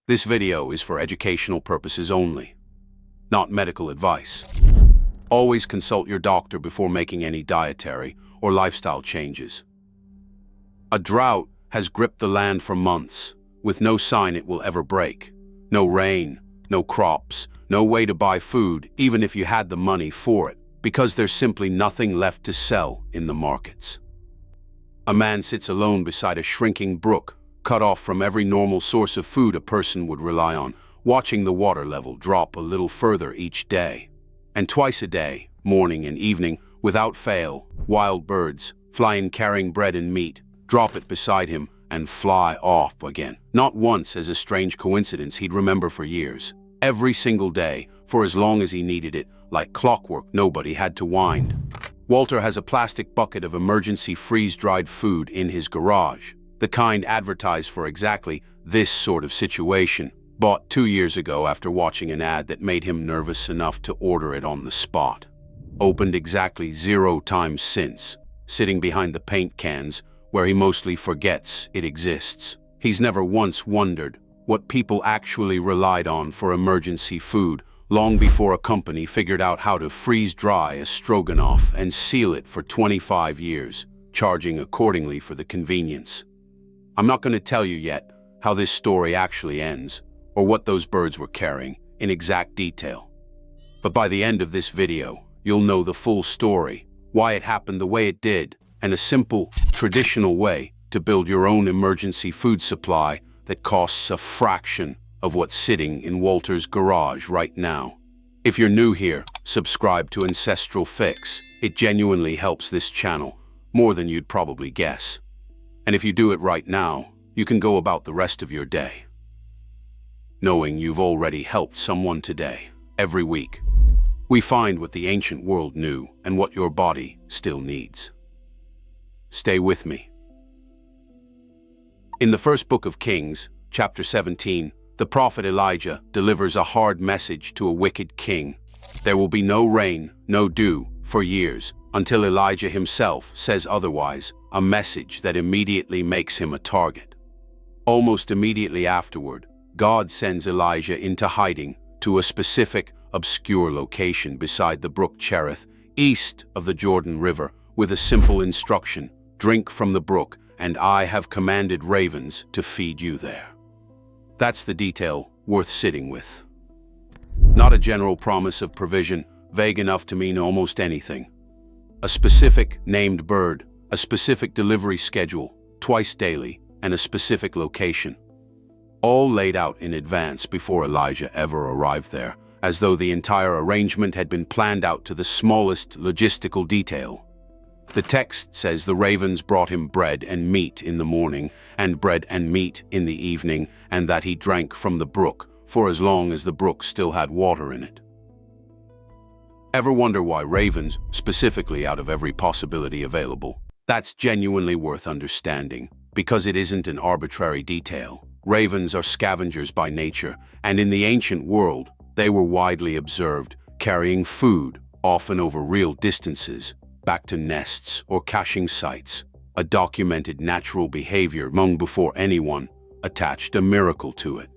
This video is for educational purposes only, not medical advice. Always consult your doctor before making any dietary or lifestyle changes. A drought has gripped the land for months, with no sign it will ever break. No rain, no crops, no way to buy food, even if you had the money for it, because there's simply nothing left to sell in the markets. A man sits alone beside a shrinking brook, cut off from every normal source of food a person would rely on, watching the water level drop a little further each day. And twice a day, morning and evening, without fail, wild birds, fly in carrying bread and meat, drop it beside him, and fly off again. Not once as a strange coincidence he'd remember for years. Every single day, for as long as he needed it, like clockwork, nobody had to wind. Walter has a plastic bucket of emergency freeze-dried food in his garage, the kind advertised for exactly this sort of situation, bought 2 years ago after watching an ad that made him nervous enough to order it on the spot. Opened exactly 0 times since, sitting behind the paint cans where he mostly forgets it exists. He's never once wondered what people actually relied on for emergency food long before a company figured out how to freeze-dry a stroganoff and seal it for 25 years, charging accordingly for the convenience. I'm not going to tell you yet how this story actually ends, or what those birds were carrying in exact detail. But by the end of this video, you'll know the full story, why it happened the way it did, and a simple, traditional way to build your own emergency food supply that costs a fraction of what's sitting in Walter's garage right now. If you're new here, subscribe to Ancestral Fix. It genuinely helps this channel, more than you'd probably guess. And if you do it right now, you can go about the rest of your day, knowing you've already helped someone today. Every week, we find what the ancient world knew and what your body still needs. Stay with me. In the first book of Kings, chapter 17, the prophet Elijah delivers a hard message to a wicked king. There will be no rain, no dew, for years, until Elijah himself says otherwise, a message that immediately makes him a target. Almost immediately afterward, God sends Elijah into hiding to a specific, obscure location beside the brook Cherith, east of the Jordan River, with a simple instruction: drink from the brook, and I have commanded ravens to feed you there. That's the detail worth sitting with. Not a general promise of provision, vague enough to mean almost anything. A specific named bird, a specific delivery schedule, twice daily, and a specific location. All laid out in advance before Elijah ever arrived there, as though the entire arrangement had been planned out to the smallest logistical detail. The text says the ravens brought him bread and meat in the morning, and bread and meat in the evening, and that he drank from the brook, for as long as the brook still had water in it. Ever wonder why ravens, specifically out of every possibility available? That's genuinely worth understanding, because it isn't an arbitrary detail. Ravens are scavengers by nature, and in the ancient world, they were widely observed, carrying food, often over real distances, back to nests or caching sites, a documented natural behavior long before anyone attached a miracle to it.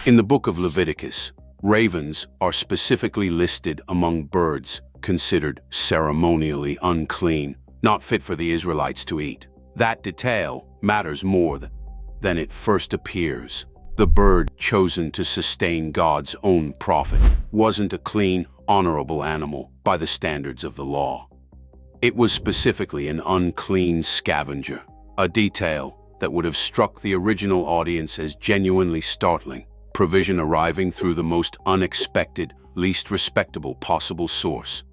In the book of Leviticus, ravens are specifically listed among birds considered ceremonially unclean, not fit for the Israelites to eat. That detail matters more than it first appears. The bird chosen to sustain God's own prophet wasn't a clean, honorable animal by the standards of the law. It was specifically an unclean scavenger, a detail that would have struck the original audience as genuinely startling, provision arriving through the most unexpected, least respectable possible source.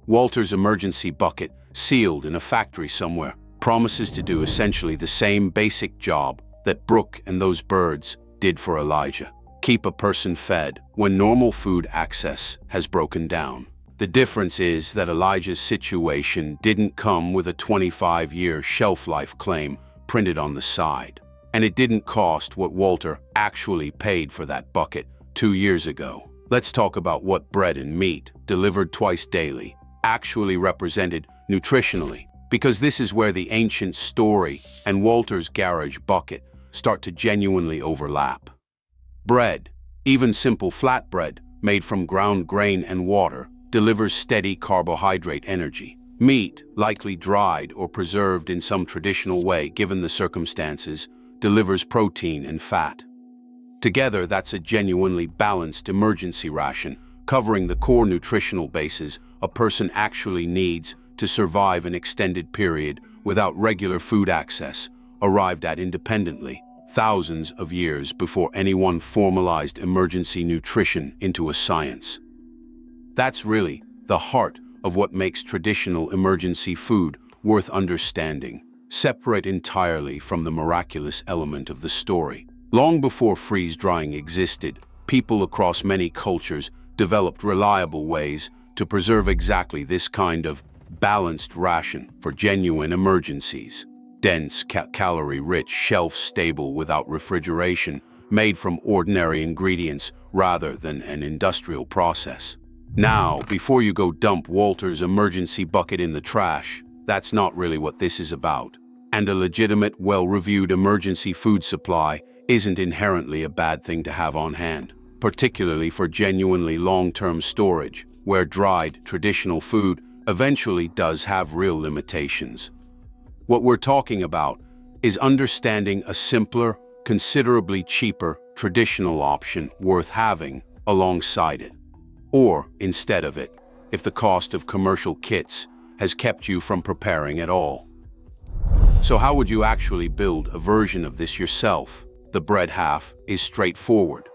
Walter's emergency bucket, sealed in a factory somewhere, promises to do essentially the same basic job that Brooke and those birds did for Elijah: keep a person fed when normal food access has broken down. The difference is that Elijah's situation didn't come with a 25-year shelf life claim printed on the side, and it didn't cost what Walter actually paid for that bucket 2 years ago. Let's talk about what bread and meat, delivered twice daily, actually represented nutritionally, because this is where the ancient story and Walter's garage bucket start to genuinely overlap. Bread, even simple flatbread, made from ground grain and water, delivers steady carbohydrate energy. Meat, likely dried or preserved in some traditional way given the circumstances, delivers protein and fat. Together, that's a genuinely balanced emergency ration, covering the core nutritional bases a person actually needs to survive an extended period without regular food access, arrived at independently, thousands of years before anyone formalized emergency nutrition into a science. That's really the heart of what makes traditional emergency food worth understanding, separate entirely from the miraculous element of the story. Long before freeze-drying existed, people across many cultures developed reliable ways to preserve exactly this kind of balanced ration for genuine emergencies. Dense, calorie-rich, shelf-stable without refrigeration, made from ordinary ingredients rather than an industrial process. Now, before you go dump Walter's emergency bucket in the trash, that's not really what this is about. And a legitimate, well-reviewed emergency food supply isn't inherently a bad thing to have on hand, particularly for genuinely long-term storage, where dried, traditional food eventually does have real limitations. What we're talking about is understanding a simpler, considerably cheaper, traditional option worth having alongside it. Or instead of it, if the cost of commercial kits has kept you from preparing at all. So how would you actually build a version of this yourself? The bread half is straightforward.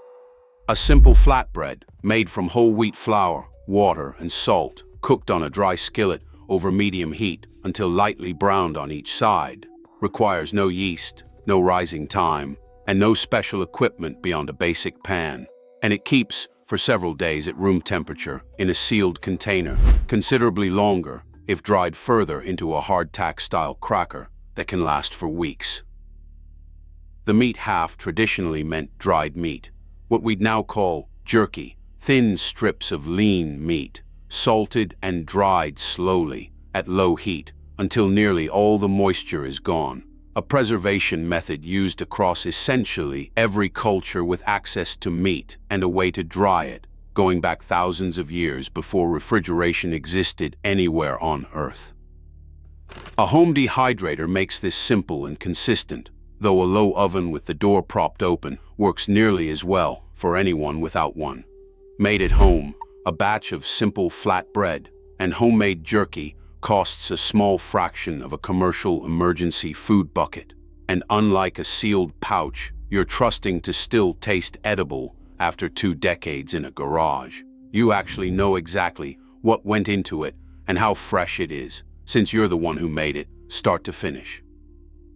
A simple flatbread made from whole wheat flour, water, and salt, cooked on a dry skillet over medium heat until lightly browned on each side, requires no yeast, no rising time, and no special equipment beyond a basic pan. And it keeps for several days at room temperature in a sealed container, considerably longer if dried further into a hardtack-style cracker that can last for weeks. The meat half traditionally meant dried meat, what we'd now call jerky, thin strips of lean meat, salted and dried slowly at low heat until nearly all the moisture is gone, a preservation method used across essentially every culture with access to meat and a way to dry it, going back thousands of years before refrigeration existed anywhere on Earth. A home dehydrator makes this simple and consistent, though a low oven with the door propped open works nearly as well for anyone without one. Made at home, a batch of simple flat bread and homemade jerky costs a small fraction of a commercial emergency food bucket. And unlike a sealed pouch, you're trusting to still taste edible after 2 decades in a garage. You actually know exactly what went into it and how fresh it is, since you're the one who made it, start to finish.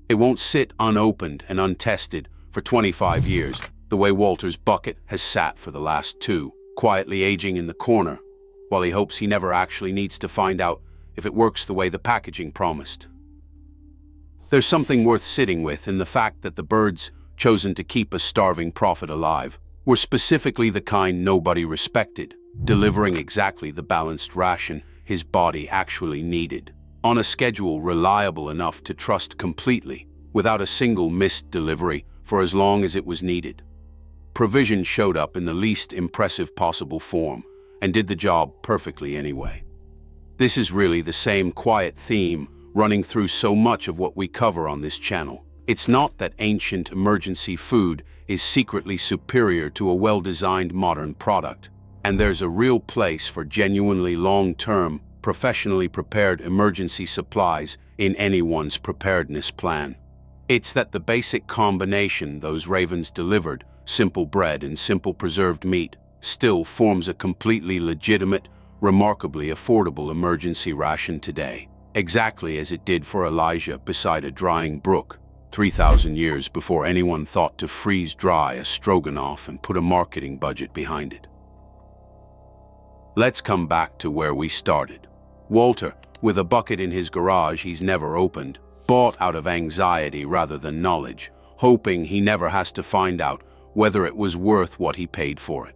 It won't sit unopened and untested for 25 years, the way Walter's bucket has sat for the last 2, quietly aging in the corner, while he hopes he never actually needs to find out if it works the way the packaging promised. There's something worth sitting with in the fact that the birds chosen to keep a starving prophet alive were specifically the kind nobody respected, delivering exactly the balanced ration his body actually needed, on a schedule reliable enough to trust completely, without a single missed delivery for as long as it was needed. Provision showed up in the least impressive possible form and did the job perfectly anyway. This is really the same quiet theme running through so much of what we cover on this channel. It's not that ancient emergency food is secretly superior to a well-designed modern product, and there's a real place for genuinely long-term, professionally prepared emergency supplies in anyone's preparedness plan. It's that the basic combination those ravens delivered, simple bread and simple preserved meat, still forms a completely legitimate, remarkably affordable emergency ration today, exactly as it did for Elijah beside a drying brook, 3,000 years before anyone thought to freeze dry a stroganoff and put a marketing budget behind it. Let's come back to where we started. Walter, with a bucket in his garage he's never opened, bought out of anxiety rather than knowledge, hoping he never has to find out whether it was worth what he paid for it.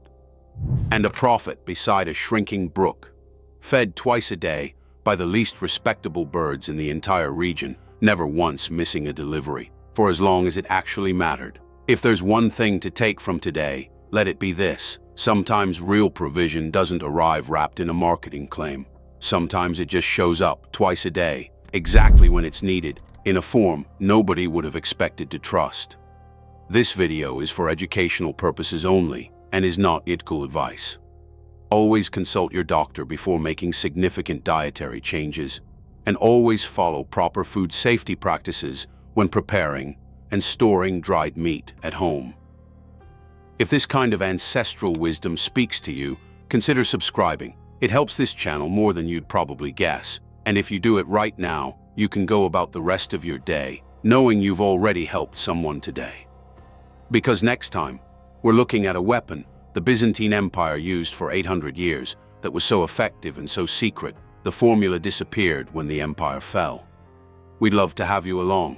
And a prophet beside a shrinking brook, fed twice a day by the least respectable birds in the entire region, never once missing a delivery, for as long as it actually mattered. If there's one thing to take from today, let it be this. Sometimes real provision doesn't arrive wrapped in a marketing claim. Sometimes it just shows up twice a day, exactly when it's needed, in a form nobody would have expected to trust. This video is for educational purposes only and is not medical advice. Always consult your doctor before making significant dietary changes, and always follow proper food safety practices when preparing and storing dried meat at home. If this kind of ancestral wisdom speaks to you, consider subscribing. It helps this channel more than you'd probably guess. And if you do it right now, you can go about the rest of your day knowing you've already helped someone today. Because next time, we're looking at a weapon the Byzantine Empire used for 800 years that was so effective and so secret, the formula disappeared when the empire fell. We'd love to have you along.